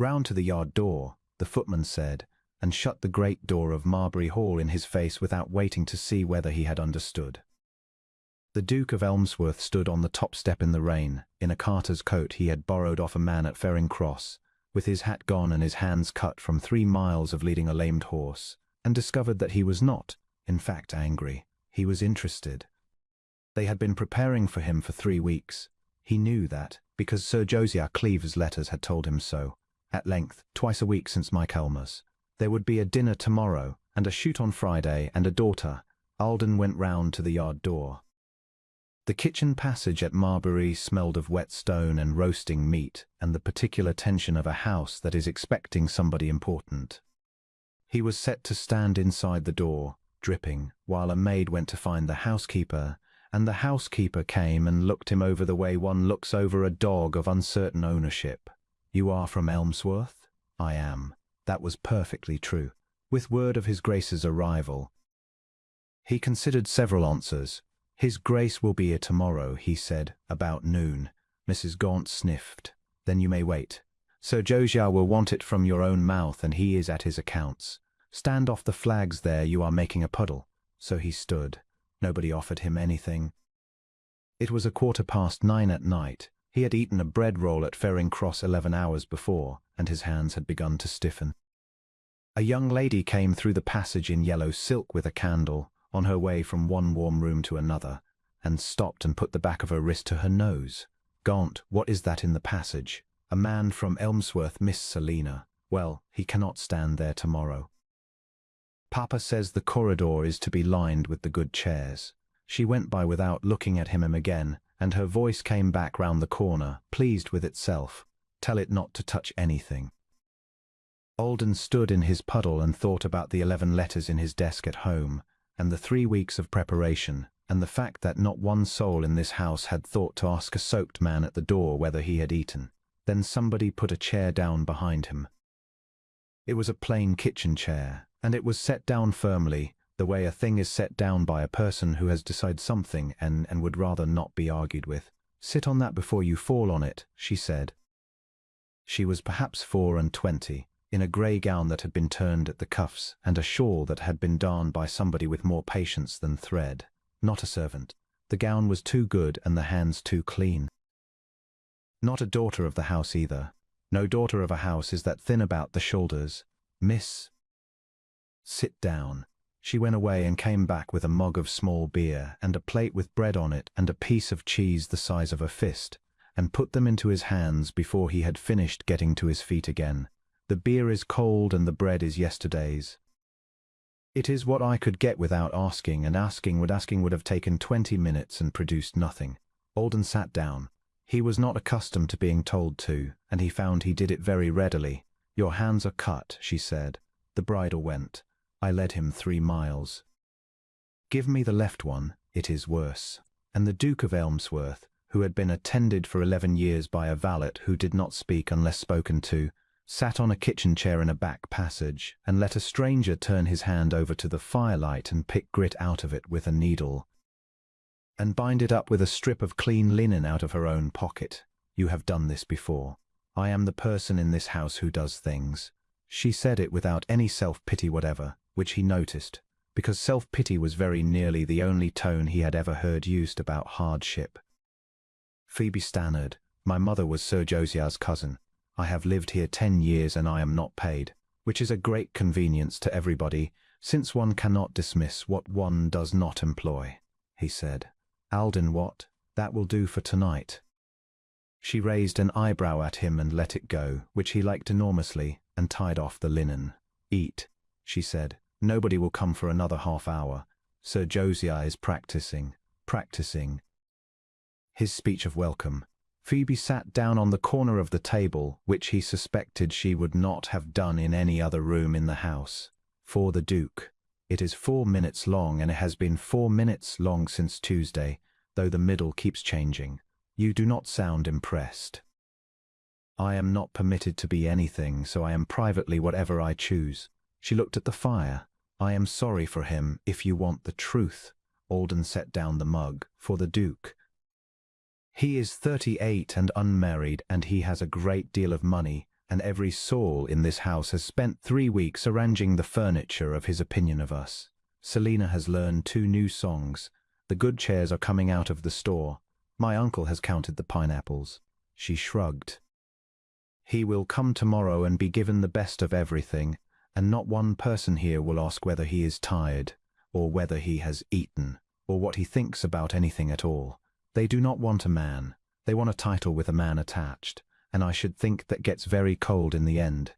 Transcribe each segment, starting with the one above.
Round to the yard door, the footman said, and shut the great door of Marbury Hall in his face without waiting to see whether he had understood. The Duke of Elmsworth stood on the top step in the rain, in a carter's coat he had borrowed off a man at Charing Cross, with his hat gone and his hands cut from 3 miles of leading a lamed horse, and discovered that he was not, in fact, angry. He was interested. They had been preparing for him for 3 weeks. He knew that, because Sir Josiah Cleeve's letters had told him so. At length, twice a week since Michaelmas. There would be a dinner tomorrow, and a shoot on Friday, and a daughter. Alden went round to the yard door. The kitchen passage at Marbury smelled of wet stone and roasting meat, and the particular tension of a house that is expecting somebody important. He was set to stand inside the door, dripping, while a maid went to find the housekeeper, and the housekeeper came and looked him over the way one looks over a dog of uncertain ownership. "You are from Elmsworth?" "I am." That was perfectly true. With word of his Grace's arrival. He considered several answers. "His Grace will be here tomorrow," he said, "about noon." Mrs. Gaunt sniffed. "Then you may wait. Sir Josiah will want it from your own mouth, and he is at his accounts. Stand off the flags there, you are making a puddle." So he stood. Nobody offered him anything. It was 9:15 at night. He had eaten a bread roll at Charing Cross 11 hours before, and his hands had begun to stiffen. A young lady came through the passage in yellow silk with a candle, on her way from one warm room to another, and stopped and put the back of her wrist to her nose. "Gaunt, what is that in the passage?" "A man from Elmsworth, Miss Selina." "Well, he cannot stand there tomorrow. Papa says the corridor is to be lined with the good chairs." She went by without looking at him again, and her voice came back round the corner, pleased with itself. "Tell it not to touch anything." Alden stood in his puddle and thought about the 11 letters in his desk at home, and the 3 weeks of preparation, and the fact that not one soul in this house had thought to ask a soaked man at the door whether he had eaten. Then somebody put a chair down behind him. It was a plain kitchen chair, and it was set down firmly, the way a thing is set down by a person who has decided something and would rather not be argued with. "Sit on that before you fall on it," she said. She was perhaps 24, in a grey gown that had been turned at the cuffs, and a shawl that had been darned by somebody with more patience than thread. Not a servant. The gown was too good and the hands too clean. Not a daughter of the house either. No daughter of a house is that thin about the shoulders. "Miss, sit down." She went away and came back with a mug of small beer and a plate with bread on it and a piece of cheese the size of a fist, and put them into his hands before he had finished getting to his feet again. "The beer is cold and the bread is yesterday's." "It is what I could get without asking, and asking would have taken 20 minutes and produced nothing." Alden sat down. He was not accustomed to being told to, and he found he did it very readily. "Your hands are cut," she said. The bridle went. "I led him 3 miles. Give me the left one, it is worse." And the Duke of Elmsworth, who had been attended for 11 years by a valet who did not speak unless spoken to, sat on a kitchen chair in a back passage, and let a stranger turn his hand over to the firelight and pick grit out of it with a needle, and bind it up with a strip of clean linen out of her own pocket. "You have done this before. I am the person in this house who does things." She said it without any self-pity whatever, which he noticed, because self-pity was very nearly the only tone he had ever heard used about hardship. Phoebe stammered. "My mother was Sir Josiah's cousin. I have lived here 10 years and I am not paid, which is a great convenience to everybody, since one cannot dismiss what one does not employ," he said. "Alden, what? That will do for tonight." She raised an eyebrow at him and let it go, which he liked enormously, and tied off the linen. "Eat," she said. "Nobody will come for another half hour. Sir Josiah is practicing. His speech of welcome. Phoebe sat down on the corner of the table, which he suspected she would not have done in any other room in the house. "For the Duke. It is 4 minutes long, and it has been 4 minutes long since Tuesday, though the middle keeps changing. You do not sound impressed." "I am not permitted to be anything, so I am privately whatever I choose." She looked at the fire. "I am sorry for him, if you want the truth." Alden set down the mug. "For the Duke. He is 38 and unmarried, and he has a great deal of money, and every soul in this house has spent 3 weeks arranging the furniture of his opinion of us. Selina has learned 2 new songs. The good chairs are coming out of the store. My uncle has counted the pineapples. She shrugged. He will come tomorrow and be given the best of everything, and not one person here will ask whether he is tired, or whether he has eaten, or what he thinks about anything at all. They do not want a man. They want a title with a man attached, and I should think that gets very cold in the end.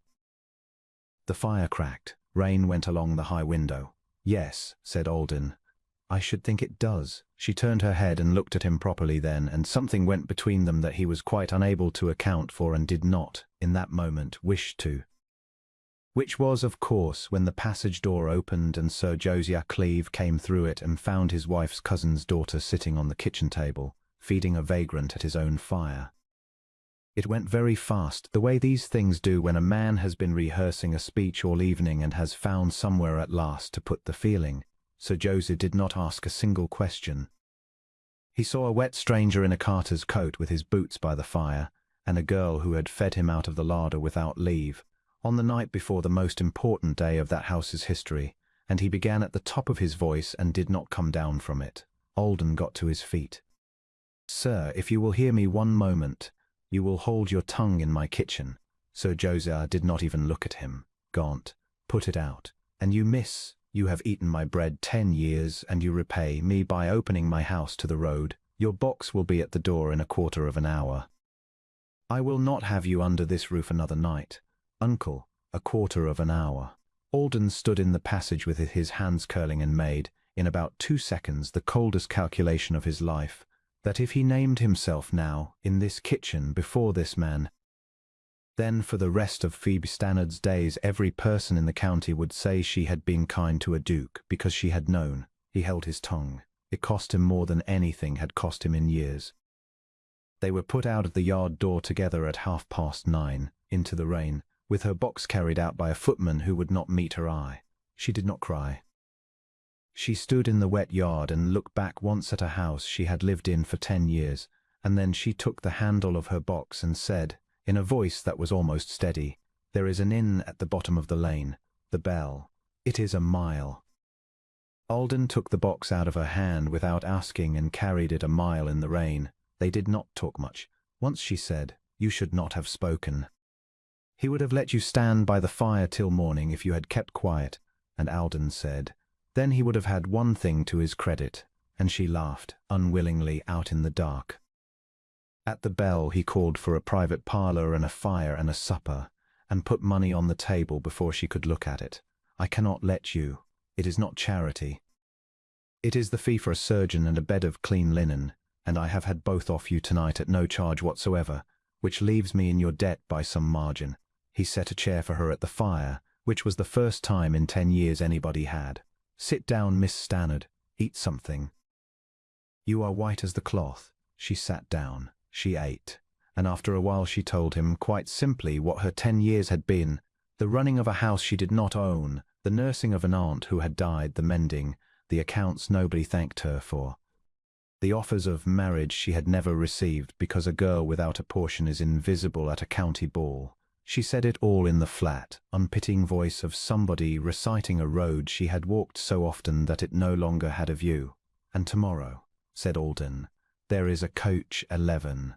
The fire cracked. Rain went along the high window. Yes, said Alden. I should think it does. She turned her head and looked at him properly then, and something went between them that he was quite unable to account for and did not, in that moment, wish to. Which was, of course, when the passage door opened and Sir Josiah Cleeve came through it and found his wife's cousin's daughter sitting on the kitchen table, feeding a vagrant at his own fire. It went very fast, the way these things do when a man has been rehearsing a speech all evening and has found somewhere at last to put the feeling. Sir Josiah did not ask a single question. He saw a wet stranger in a carter's coat with his boots by the fire, and a girl who had fed him out of the larder without leave, on the night before the most important day of that house's history, and he began at the top of his voice and did not come down from it. Alden got to his feet. Sir, if you will hear me one moment, you will hold your tongue in my kitchen. Sir Josiah did not even look at him. Gaunt, put it out. And you miss, you have eaten my bread 10 years, and you repay me by opening my house to the road. Your box will be at the door in a quarter of an hour. I will not have you under this roof another night. Uncle, a quarter of an hour. Alden stood in the passage with his hands curling and made, in about 2 seconds, the coldest calculation of his life, that if he named himself now, in this kitchen, before this man, then for the rest of Phoebe Stannard's days every person in the county would say she had been kind to a duke, because she had known. He held his tongue. It cost him more than anything had cost him in years. They were put out of the yard door together at 9:30, into the rain, with her box carried out by a footman who would not meet her eye. She did not cry. She stood in the wet yard and looked back once at a house she had lived in for 10 years, and then she took the handle of her box and said, in a voice that was almost steady, "There is an inn at the bottom of the lane. The bell. It is a mile." Alden took the box out of her hand without asking and carried it a mile in the rain. They did not talk much. Once she said, "You should not have spoken. He would have let you stand by the fire till morning if you had kept quiet," and Alden said, "Then he would have had one thing to his credit," and she laughed, unwillingly, out in the dark. At the bell he called for a private parlour and a fire and a supper, and put money on the table before she could look at it. "I cannot let you. It is not charity. It is the fee for a surgeon and a bed of clean linen, and I have had both off you tonight at no charge whatsoever, which leaves me in your debt by some margin." He set a chair for her at the fire, which was the first time in 10 years anybody had. "Sit down, Miss Stannard. Eat something. You are white as the cloth." She sat down. She ate, and after a while she told him, quite simply, what her 10 years had been: the running of a house she did not own, the nursing of an aunt who had died, the mending, the accounts nobody thanked her for, the offers of marriage she had never received because a girl without a portion is invisible at a county ball. She said it all in the flat, unpitying voice of somebody reciting a road she had walked so often that it no longer had a view. "And tomorrow," said Alden, "there is a coach 11.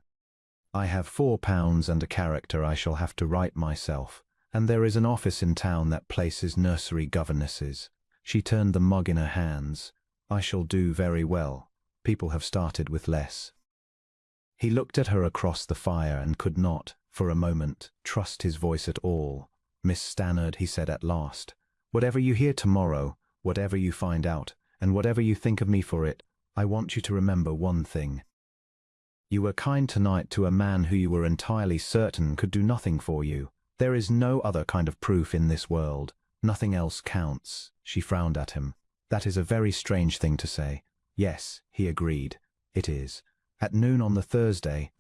I have £4 and a character I shall have to write myself, and there is an office in town that places nursery governesses." She turned the mug in her hands. "I shall do very well. People have started with less." He looked at her across the fire and could not, for a moment, trust his voice at all. "Miss Stannard," he said at last, "whatever you hear tomorrow, whatever you find out, and whatever you think of me for it, I want you to remember one thing. You were kind tonight to a man who you were entirely certain could do nothing for you. There is no other kind of proof in this world. Nothing else counts." She frowned at him. "That is a very strange thing to say." "Yes," he agreed, "it is." At noon on the Thursday,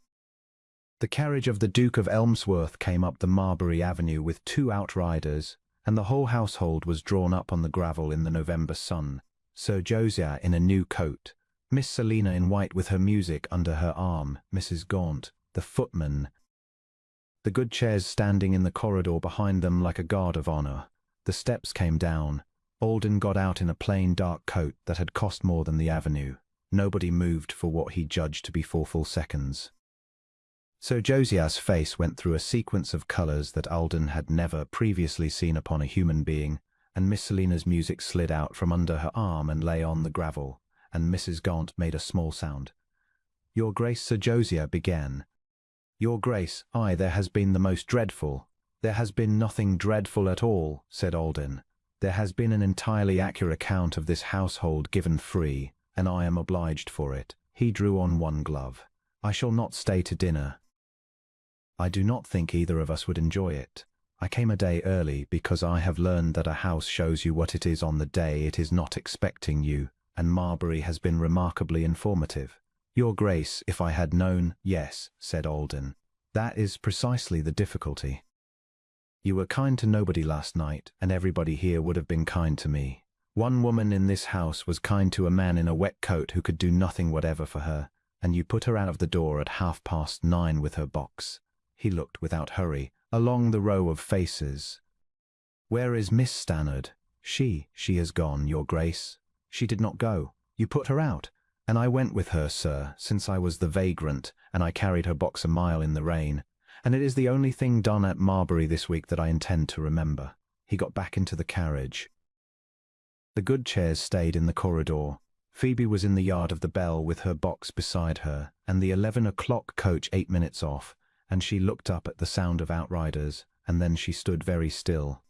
the carriage of the Duke of Elmsworth came up the Marbury Avenue with 2 outriders, and the whole household was drawn up on the gravel in the November sun. Sir Josiah in a new coat, Miss Selina in white with her music under her arm, Mrs. Gaunt, the footman, the good chairs standing in the corridor behind them like a guard of honor. The steps came down. Alden got out in a plain dark coat that had cost more than the avenue. Nobody moved for what he judged to be 4 full seconds. So Josiah's face went through a sequence of colors that Alden had never previously seen upon a human being, and Miss Selina's music slid out from under her arm and lay on the gravel, and Mrs. Gaunt made a small sound. "Your Grace," Sir Josiah began. "Your Grace, aye, there has been the most dreadful." "There has been nothing dreadful at all," said Alden. "There has been an entirely accurate account of this household given free, and I am obliged for it." He drew on one glove. "I shall not stay to dinner. I do not think either of us would enjoy it. I came a day early because I have learned that a house shows you what it is on the day it is not expecting you, and Marbury has been remarkably informative." "Your Grace, if I had known—" "Yes," said Alden. "That is precisely the difficulty. You were kind to nobody last night, and everybody here would have been kind to me. One woman in this house was kind to a man in a wet coat who could do nothing whatever for her, and you put her out of the door at 9:30 with her box." He looked without hurry along the row of faces. "Where is Miss Stannard?" She has gone, Your Grace." "She did not go. You put her out." "And I went with her, sir, since I was the vagrant, and I carried her box a mile in the rain. And it is the only thing done at Marbury this week that I intend to remember." He got back into the carriage. The good chairs stayed in the corridor. Phoebe was in the yard of the Bell with her box beside her, and the 11 o'clock coach 8 minutes off, and she looked up at the sound of outriders, and then she stood very still.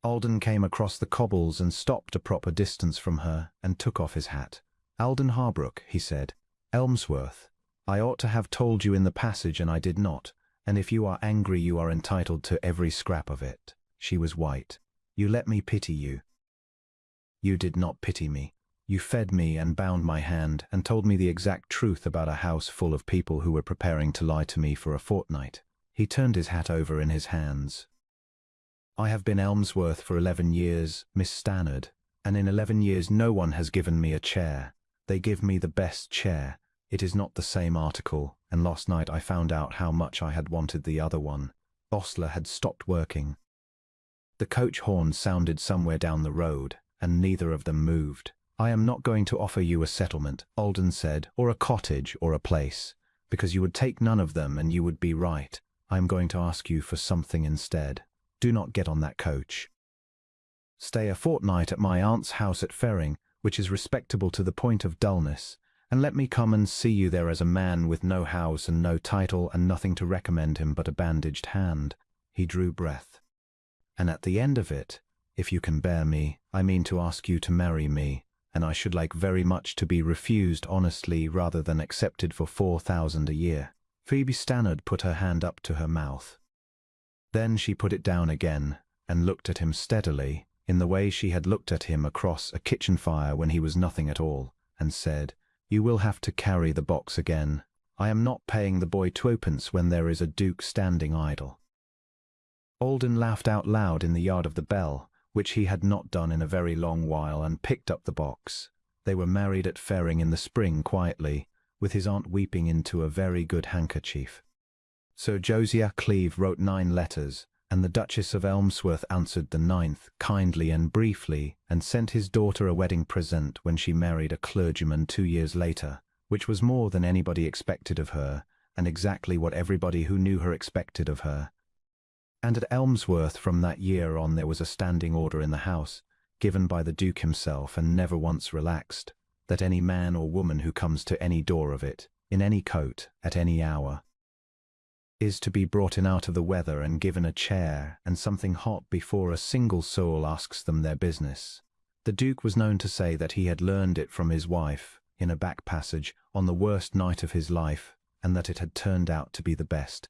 Alden came across the cobbles and stopped a proper distance from her and took off his hat. "Alden Harbrook," he said. "Elmsworth. I ought to have told you in the passage and I did not, and if you are angry you are entitled to every scrap of it." She was white. "You let me pity you." "You did not pity me. You fed me and bound my hand and told me the exact truth about a house full of people who were preparing to lie to me for a fortnight." He turned his hat over in his hands. "I have been Elmsworth for 11 years, Miss Stannard, and in 11 years no one has given me a chair. They give me the best chair. It is not the same article, and last night I found out how much I had wanted the other one." Ostler had stopped working. The coach horn sounded somewhere down the road, and neither of them moved. "I am not going to offer you a settlement," Alden said, "or a cottage or a place, because you would take none of them and you would be right. I am going to ask you for something instead. Do not get on that coach. Stay a fortnight at my aunt's house at Ferring, which is respectable to the point of dullness, and let me come and see you there as a man with no house and no title and nothing to recommend him but a bandaged hand." He drew breath. "And at the end of it, if you can bear me, I mean to ask you to marry me, and I should like very much to be refused honestly rather than accepted for 4,000 a year." Phoebe Stannard put her hand up to her mouth. Then she put it down again and looked at him steadily, in the way she had looked at him across a kitchen fire when he was nothing at all, and said, "You will have to carry the box again. I am not paying the boy 2 when there is a duke standing idle." Alden laughed out loud in the yard of the Bell, which he had not done in a very long while, and picked up the box. They were married at Ferring in the spring quietly, with his aunt weeping into a very good handkerchief. Sir Josiah Cleeve wrote 9 letters, and the Duchess of Elmsworth answered the 9th kindly and briefly, and sent his daughter a wedding present when she married a clergyman 2 years later, which was more than anybody expected of her, and exactly what everybody who knew her expected of her. And at Elmsworth from that year on there was a standing order in the house, given by the Duke himself and never once relaxed, that any man or woman who comes to any door of it, in any coat, at any hour, is to be brought in out of the weather and given a chair and something hot before a single soul asks them their business. The Duke was known to say that he had learned it from his wife, in a back passage, on the worst night of his life, and that it had turned out to be the best.